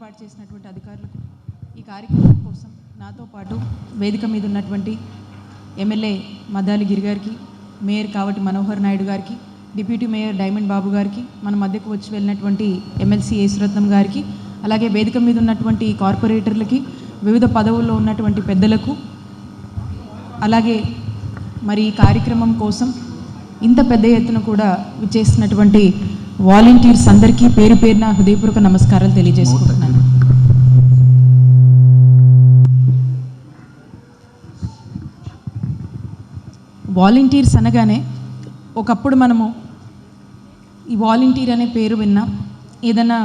ఏర్పాటు చేసినటువంటి అధికారులకు, ఈ కార్యక్రమం కోసం నాతో పాటు వేదిక మీద ఉన్నటువంటి ఎమ్మెల్యే మద్దాలి గిరి గారికి, మేయర్ కావటి మనోహర్ నాయుడు గారికి, డిప్యూటీ మేయర్ డైమండ్ బాబు గారికి, మన మధ్యకు వచ్చి వెళ్ళినటువంటి ఎమ్మెల్సీ యేసురత్నం గారికి, అలాగే వేదిక మీద ఉన్నటువంటి కార్పొరేటర్లకి, వివిధ పదవుల్లో ఉన్నటువంటి పెద్దలకు, అలాగే మరి ఈ కార్యక్రమం కోసం ఇంత పెద్ద ఎత్తున కూడా విచ్చేసినటువంటి వాలంటీర్స్ అందరికీ పేరు పేరున హృదయపూర్వక నమస్కారాలు తెలియజేసుకుంటున్నాను. వాలంటీర్స్ అనగానే ఒకప్పుడు మనము ఈ వాలంటీర్ అనే పేరు విన్నాం. ఏదైనా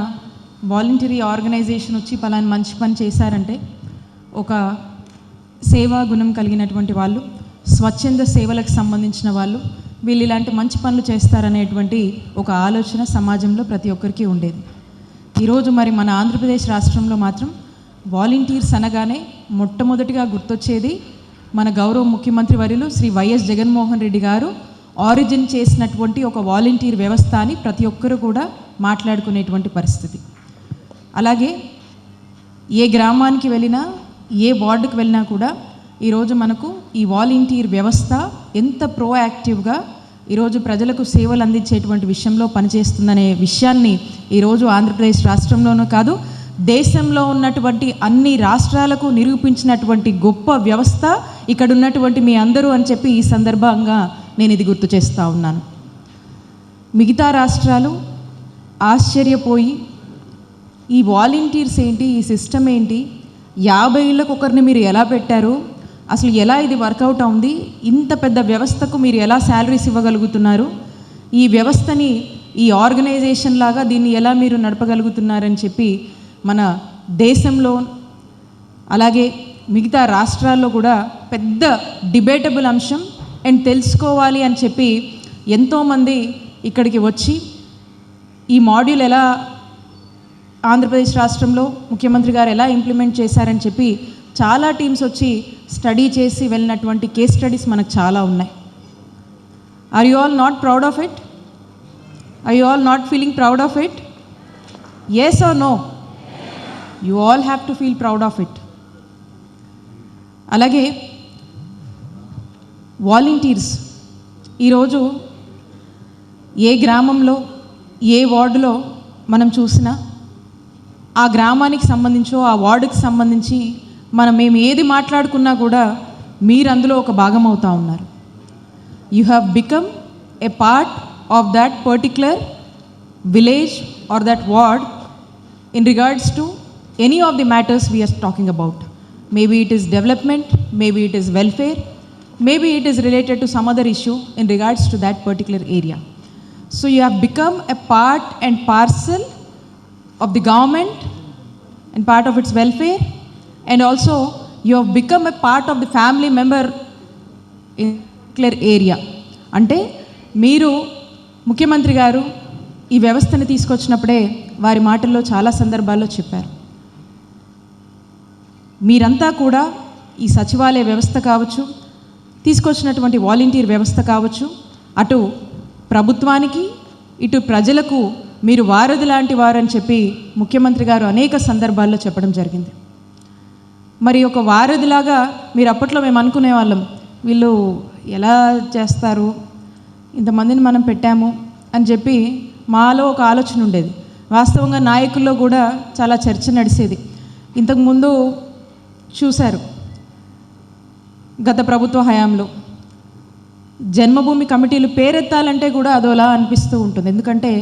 వాలంటీరీ ఆర్గనైజేషన్ వచ్చి పలానా మంచి పని చేశారంటే ఒక సేవా గుణం కలిగినటువంటి వాళ్ళు, స్వచ్ఛంద సేవలకు సంబంధించిన వాళ్ళు, వీళ్ళు ఇలాంటి మంచి పనులు చేస్తారనేటువంటి ఒక ఆలోచన సమాజంలో ప్రతి ఒక్కరికి ఉండేది. ఈరోజు మరి మన ఆంధ్రప్రదేశ్ రాష్ట్రంలో మాత్రం వాలంటీర్స్ అనగానే మొట్టమొదటిగా గుర్తొచ్చేది మన గౌరవ ముఖ్యమంత్రి వర్యులు శ్రీ వైఎస్ జగన్మోహన్ రెడ్డి గారు ఆరిజిన్ చేసినటువంటి ఒక వాలంటీర్ వ్యవస్థ అని ప్రతి ఒక్కరు కూడా మాట్లాడుకునేటువంటి పరిస్థితి. అలాగే ఏ గ్రామానికి వెళ్ళినా, ఏ వార్డుకు వెళ్ళినా కూడా ఈరోజు మనకు ఈ వాలంటీర్ వ్యవస్థ ఎంత ప్రోయాక్టివ్గా ఈరోజు ప్రజలకు సేవలు అందించేటువంటి విషయంలో పనిచేస్తుందనే విషయాన్ని ఈరోజు ఆంధ్రప్రదేశ్ రాష్ట్రంలోనూ కాదు, దేశంలో ఉన్నటువంటి అన్ని రాష్ట్రాలకు నిరూపించినటువంటి గొప్ప వ్యవస్థ ఇక్కడ ఉన్నటువంటి మీ అందరూ అని చెప్పి ఈ సందర్భంగా నేను ఇది గుర్తు చేస్తూ ఉన్నాను. మిగతా రాష్ట్రాలు ఆశ్చర్యపోయి ఈ వాలంటీర్స్ ఏంటి, ఈ సిస్టమ్ ఏంటి, 50 ఏళ్ళకు ఒకరిని మీరు ఎలా పెట్టారు, అసలు ఎలా ఇది వర్కౌట్ అవుంది, ఇంత పెద్ద వ్యవస్థకు మీరు ఎలా శాలరీస్ ఇవ్వగలుగుతున్నారు, ఈ వ్యవస్థని ఈ ఆర్గనైజేషన్ లాగా దీన్ని ఎలా మీరు నడపగలుగుతున్నారని చెప్పి మన దేశంలో అలాగే మిగతా రాష్ట్రాల్లో కూడా పెద్ద డిబేటబుల్ అంశం అండ్ తెలుసుకోవాలి అని చెప్పి ఎంతోమంది ఇక్కడికి వచ్చి ఈ మాడ్యూల్ ఎలా ఆంధ్రప్రదేశ్ రాష్ట్రంలో ముఖ్యమంత్రి గారు ఎలా ఇంప్లిమెంట్ చేశారని చెప్పి చాలా టీమ్స్ వచ్చి స్టడీ చేసి వెళ్ళినటువంటి కేస్ స్టడీస్ మనకు చాలా ఉన్నాయి. Are you all not proud of it? Are you all not feeling proud of it? yes or no? You all have to feel proud of it. అలాగే వాలంటీర్స్ ఈరోజు ఏ గ్రామంలో, ఏ వార్డులో మనం చూసినా ఆ గ్రామానికి సంబంధించో ఆ వార్డుకి సంబంధించి మేము ఏది మాట్లాడుకున్నా కూడా మీరు అందులో ఒక భాగం అవుతూ ఉన్నారు. You have become a part of that particular village or that ward in regards to any of the matters we are talking about. Maybe it is development, maybe it is welfare, maybe it is related to some other issue in regards to that particular area. So you have become a part and parcel of the government and part of its welfare, and also you have become a part of the family member in particular area. అంటే మీరు ముఖ్యమంత్రి గారు ఈ వ్యవస్థను తీసుకొచ్చినప్పుడే వారి మాటల్లో చాలా సందర్భాల్లో చెప్పారు, మీరంతా కూడా ఈ సచివాలయ వ్యవస్థ కావచ్చు, తీసుకొచ్చినటువంటి వాలంటీర్ వ్యవస్థ కావచ్చు, అటు ప్రభుత్వానికి ఇటు ప్రజలకు మీరు వారధి లాంటి వారని చెప్పి ముఖ్యమంత్రి గారు అనేక సందర్భాల్లో చెప్పడం జరిగింది. మరి ఒక వారధిలాగా మీరు అప్పట్లో మేము అనుకునే వాళ్ళం, వీళ్ళు ఎలా చేస్తారు, ఇంతమందిని మనం పెట్టాము అని చెప్పి మాలో ఒక ఆలోచన ఉండేది. వాస్తవంగా నాయకుల్లో కూడా చాలా చర్చ నడిచేది. ఇంతకుముందు చూశారు గత ప్రభుత్వ హయాంలో జన్మభూమి కమిటీలు పేరెత్తాలంటే కూడా అదోలా అనిపిస్తూ ఉంటుంది. ఎందుకంటే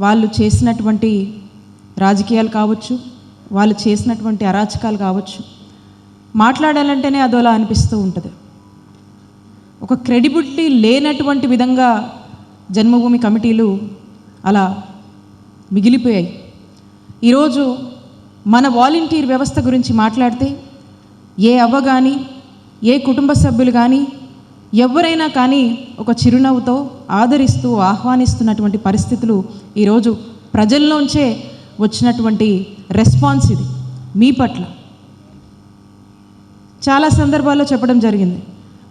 వాళ్ళు చేసినటువంటి రాజకీయాలు కావచ్చు, వాళ్ళు చేసినటువంటి అరాచకాలు కావచ్చు, మాట్లాడాలంటేనే అదోలా అనిపిస్తూ ఉంటుంది. ఒక క్రెడిబిలిటీ లేనటువంటి విధంగా జన్మభూమి కమిటీలు అలా మిగిలిపోయాయి. ఈరోజు మన వాలంటీర్ వ్యవస్థ గురించి మాట్లాడితే ఏ అవ్వ కానీ, ఏ కుటుంబ సభ్యులు కానీ, ఎవరైనా కానీ ఒక చిరునవ్వుతో ఆదరిస్తూ ఆహ్వానిస్తున్నటువంటి పరిస్థితులు ఈరోజు ప్రజల్లోంచే వచ్చినటువంటి రెస్పాన్స్ ఇది మీ పట్ల. చాలా సందర్భాల్లో చెప్పడం జరిగింది.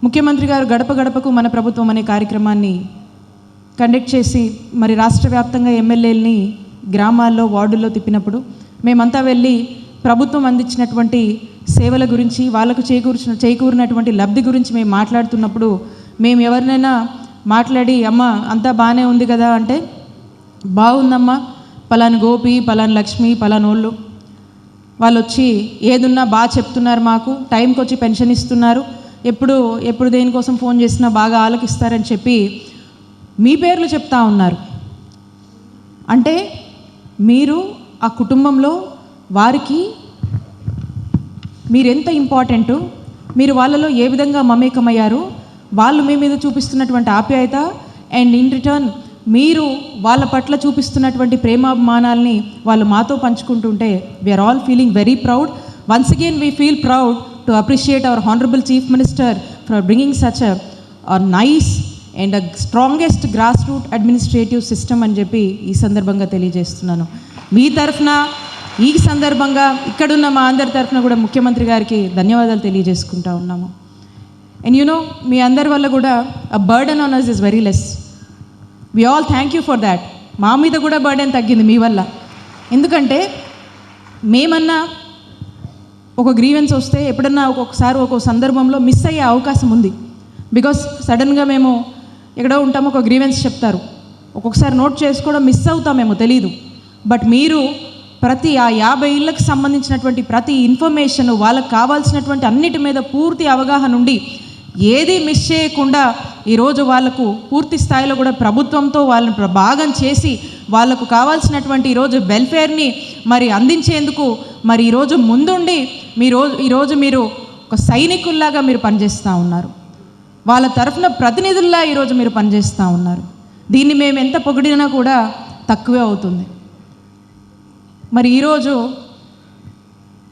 ముఖ్యమంత్రి గారు గడప గడపకు మన ప్రభుత్వం అనే కార్యక్రమాన్ని కండక్ట్ చేసి మరి రాష్ట్ర వ్యాప్తంగా ఎమ్మెల్యేలని గ్రామాల్లో వార్డుల్లో తిప్పినప్పుడు మేమంతా వెళ్ళి ప్రభుత్వం అందించినటువంటి సేవల గురించి, వాళ్ళకు చేకూరినటువంటి లబ్ధి గురించి మేము మాట్లాడుతున్నప్పుడు మేము ఎవరినైనా మాట్లాడి అమ్మ అంతా బాగానే ఉంది కదా అంటే, బాగుందమ్మా, పలాని గోపి, పలాని లక్ష్మి, పలానోళ్ళు వాళ్ళు వచ్చి ఏదున్నా బాగా చెప్తున్నారు, మాకు టైంకి వచ్చి పెన్షన్ ఇస్తున్నారు, ఎప్పుడు దేనికోసం ఫోన్ చేసినా బాగా ఆలకిస్తారని చెప్పి మీ పేర్లు చెప్తా ఉన్నారు. అంటే మీరు ఆ కుటుంబంలో వారికి మీరెంత ఇంపార్టెంటు, మీరు వాళ్ళలో ఏ విధంగా మమేకమయ్యారు, వాళ్ళు మీ మీద చూపిస్తున్నటువంటి ఆప్యాయత అండ్ ఇన్ రిటర్న్ మీరు వాళ్ళ పట్ల చూపిస్తున్నటువంటి ప్రేమాభిమానాల్ని వాళ్ళు మాతో పంచుకుంటుంటే we're all feeling very proud. Once again we feel proud to appreciate our honourable chief minister for bringing such a nice and a strongest grass root administrative system అని చెప్పి ఈ సందర్భంగా తెలియజేస్తున్నాను. మీ తరఫున ఈ సందర్భంగా ఇక్కడున్న మా అందరి తరఫున కూడా ముఖ్యమంత్రి గారికి ధన్యవాదాలు తెలియజేసుకుంటా ఉన్నాము. అండ్ మీ అందరి వల్ల కూడా a burden on us is very less. We all thank you for that. మా మీద కూడా బర్డెన్ తగ్గింది మీ వల్ల. ఎందుకంటే మేమన్నా ఒక గ్రీవెన్స్ వస్తే ఎప్పుడన్నా ఒక్కొక్కసారి ఒక్కొక్క సందర్భంలో మిస్ అయ్యే అవకాశం ఉంది. బికాస్ సడన్గా మేము ఎక్కడో ఉంటాము, ఒక గ్రీవెన్స్ చెప్తారు, ఒక్కొక్కసారి నోట్ చేసుకోవడం మిస్ అవుతామేమో తెలీదు. బట్ మీరు ప్రతి ఆ 50 ఇళ్ళకి సంబంధించినటువంటి ప్రతి ఇన్ఫర్మేషన్, వాళ్ళకి కావాల్సినటువంటి అన్నిటి మీద పూర్తి అవగాహన ఉండి ఏది మిస్ చేయకుండా ఈరోజు వాళ్ళకు పూర్తి స్థాయిలో కూడా ప్రభుత్వంతో వాళ్ళని భాగం చేసి వాళ్ళకు కావాల్సినటువంటి ఈరోజు వెల్ఫేర్ని మరి అందించేందుకు మరి ఈరోజు ముందుండి ఈరోజు మీరు ఒక సైనికుల్లాగా మీరు పనిచేస్తూ ఉన్నారు. వాళ్ళ తరఫున ప్రతినిధుల్లా ఈరోజు మీరు పనిచేస్తూ ఉన్నారు. దీన్ని మేము ఎంత పొగిడినా కూడా తక్కువే అవుతుంది. మరి ఈరోజు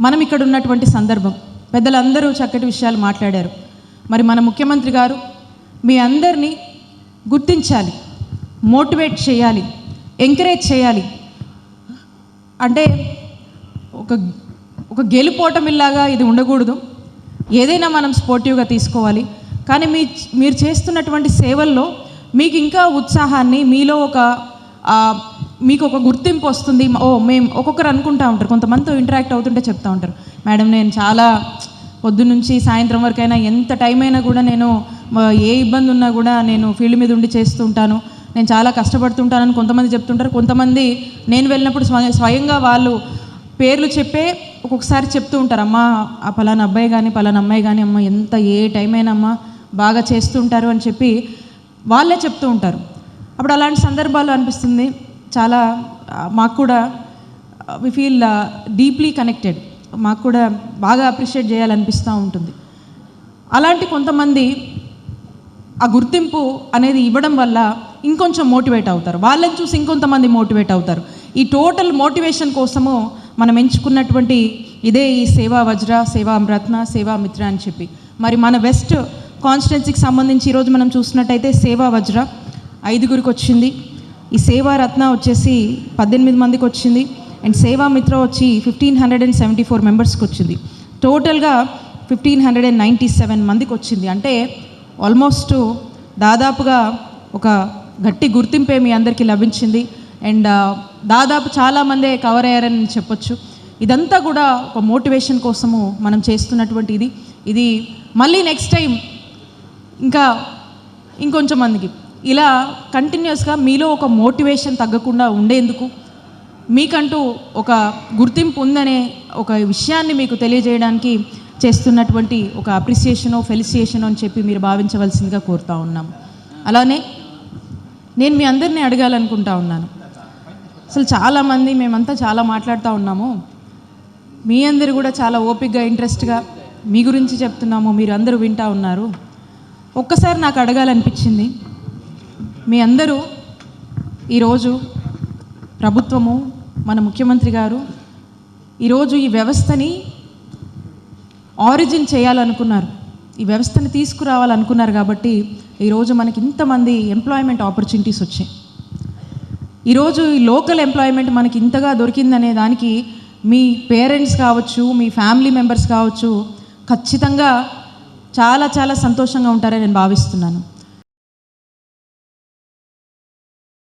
మనం ఇక్కడ ఉన్నటువంటి సందర్భం, పెద్దలందరూ చక్కటి విషయాలు మాట్లాడారు. మరి మన ముఖ్యమంత్రి గారు మీ అందరినీ గుర్తించాలి, మోటివేట్ చేయాలి, ఎంకరేజ్ చేయాలి. అంటే ఒక గెలుపోటమిల్లాగా ఇది ఉండకూడదు. ఏదైనా మనం స్పోర్టివ్గా తీసుకోవాలి. కానీ మీరు చేస్తున్నటువంటి సేవల్లో మీకు ఇంకా ఉత్సాహాన్ని, మీలో మీకు ఒక గుర్తింపు వస్తుంది. మేము ఒక్కొక్కరు అనుకుంటూ ఉంటారు, కొంతమందితో ఇంటరాక్ట్ అవుతుంటే చెప్తూ ఉంటారు, మేడం నేను చాలా పొద్దున్నుంచి సాయంత్రం వరకైనా ఎంత టైం అయినా కూడా నేను ఏ ఇబ్బంది ఉన్నా కూడా నేను ఫీల్డ్ మీద ఉండి చేస్తూ ఉంటాను, నేను చాలా కష్టపడుతుంటానని కొంతమంది చెప్తుంటారు. కొంతమంది నేను వెళ్ళినప్పుడు స్వయంగా వాళ్ళు పేర్లు చెప్పే ఒక్కొక్కసారి చెప్తూ ఉంటారు, అమ్మ ఆ పలానా అబ్బాయి కానీ పలానా అమ్మాయి కానీ అమ్మ ఎంత ఏ టైం అయినా అమ్మ బాగా చేస్తుంటారు అని చెప్పి వాళ్ళే చెప్తూ ఉంటారు. అప్పుడు అలాంటి సందర్భాలు అనిపిస్తుంది చాలా, మాకు కూడా వి ఫీల్ డీప్లీ కనెక్టెడ్, మాకు కూడా బాగా అప్రిషియేట్ చేయాలనిపిస్తూ ఉంటుంది. అలాంటి కొంతమంది ఆ గుర్తింపు అనేది ఇవ్వడం వల్ల ఇంకొంచెం మోటివేట్ అవుతారు, వాళ్ళని చూసి ఇంకొంతమంది మోటివేట్ అవుతారు. ఈ టోటల్ మోటివేషన్ కోసము మనం ఎంచుకున్నటువంటి ఇదే ఈ సేవా వజ్ర, సేవా రత్న, సేవా మిత్ర అని చెప్పి. మరి మన వెస్ట్ కాన్స్టిట్యున్సీకి సంబంధించి ఈరోజు మనం చూసినట్టయితే సేవా వజ్ర 5గురికి వచ్చింది, ఈ సేవా రత్న వచ్చేసి 18 మందికి వచ్చింది, అండ్ సేవా మిత్ర వచ్చి 1574 మెంబర్స్కి వచ్చింది. టోటల్గా 1597 మందికి వచ్చింది. అంటే ఆల్మోస్ట్ దాదాపుగా ఒక గట్టి గుర్తింపే మీ అందరికీ లభించింది. అండ్ దాదాపు చాలామందే కవర్ అయ్యారని చెప్పొచ్చు. ఇదంతా కూడా ఒక మోటివేషన్ కోసము మనం చేస్తున్నటువంటి ఇది మళ్ళీ నెక్స్ట్ టైం ఇంకొంచెం మందికి ఇలా కంటిన్యూస్గా మీలో ఒక మోటివేషన్ తగ్గకుండా ఉండేందుకు, మీకంటూ ఒక గుర్తింపు ఉందనే ఒక విషయాన్ని మీకు తెలియజేయడానికి చేస్తున్నటువంటి ఒక అప్రిసియేషనో ఫెలిసియేషనో అని చెప్పి మీరు భావించవలసిందిగా కోరుతూ ఉన్నాము. అలానే నేను మీ అందరినీ అడగాలనుకుంటా ఉన్నాను, అసలు చాలామంది మేమంతా చాలా మాట్లాడుతూ ఉన్నాము, మీ అందరు కూడా చాలా ఓపికగా ఇంట్రెస్ట్గా మీ గురించి చెప్తున్నాము, మీరు అందరూ వింటూ ఉన్నారు. ఒక్కసారి నాకు అడగాలనిపించింది, మీ అందరూ ఈరోజు ప్రభుత్వము, మన ముఖ్యమంత్రి గారు ఈరోజు ఈ వ్యవస్థని ఆరిజిన్ చేయాలనుకున్నారు, ఈ వ్యవస్థని తీసుకురావాలనుకున్నారు. కాబట్టి ఈరోజు మనకి ఇంతమంది ఎంప్లాయ్మెంట్ ఆపర్చునిటీస్ వచ్చాయి. ఈరోజు ఈ లోకల్ ఎంప్లాయ్మెంట్ మనకి ఇంతగా దొరికిందనే దానికి మీ పేరెంట్స్ కావచ్చు, మీ ఫ్యామిలీ మెంబర్స్ కావచ్చు, ఖచ్చితంగా చాలా చాలా సంతోషంగా ఉంటారని నేను భావిస్తున్నాను.